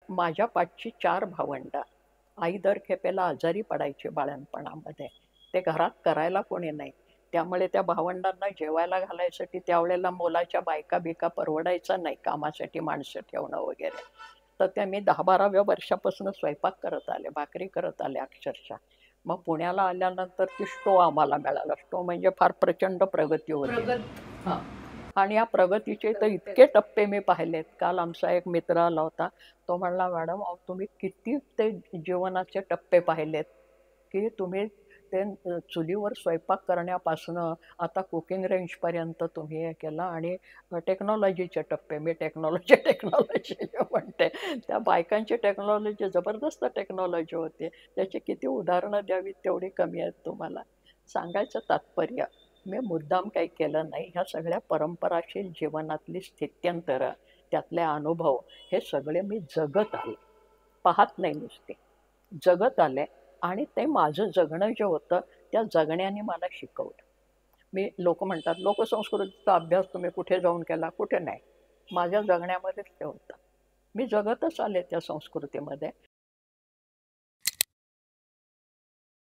माझ्या पाठची 4 भावंडं. आई दर खेपेला आजारी पडायची बाळंतपणामध्ये. ते घरात करायला कोणी नाही. त्यामुळे त्या भावंडांना जेवायला घालायसाठी त्यावेळेला मोलाच्या बायका-बिका परवडायचं नाही कामासाठी माणसं ठेवणं वगैरे. तर ते मी 10-12व्या वर्षापासून स्वयंपाक करत आले, भाकरी करत आले अक्षरशः. मग पुण्याला आल्यानंतर ती स्टोव्ह आम्हाला मिळाला. स्टोव्ह म्हणजे फार प्रचंड प्रगती होती. प्रगत. हां. आणि या प्रगतीचे तर इतके टप्पे मी पाहिलेत. काल आमचा एक मित्र आला होता. तो म्हणला, "मॅडम अहो तुम्ही किती ते जीवनाचे टप्पे पाहिलेत, की तुम्ही ते चुलीवर स्वयंपाक करण्यापासनं आता कुकिंग रेंजपर्यंत तुम्ही हे केलं आणि टेक्नॉलॉजीचे टप्पे." मी टेक्नॉलॉजी टेक्नॉलॉजी म्हणते. त्या बायकांची टेक्नॉलॉजी जबरदस्त टेक्नॉलॉजी होती. त्याची किती उदाहरणं द्यावीत तेवढी कमी आहेत तुम्हाला. सांगायचं तात्पर्य, मी मुद्दाम काही केलं नाही. ह्या सगळ्या परंपराशील जीवनातली स्थित्यंतरं, त्यातले अनुभव हे सगळे मी जगत आले. पाहत नाही नुसते. जगत आले आणि ते माझं जगणं जे होतं, त्या जगण्याने मला शिकवलं. मी लोकं म्हणतात, लोकसंस्कृतीचा अभ्यास तुम्ही कुठे जाऊन केला? कुठे नाही. माझ्या जगण्यामध्येच ते होतं. मी जगतच आले त्या संस्कृतीमध्ये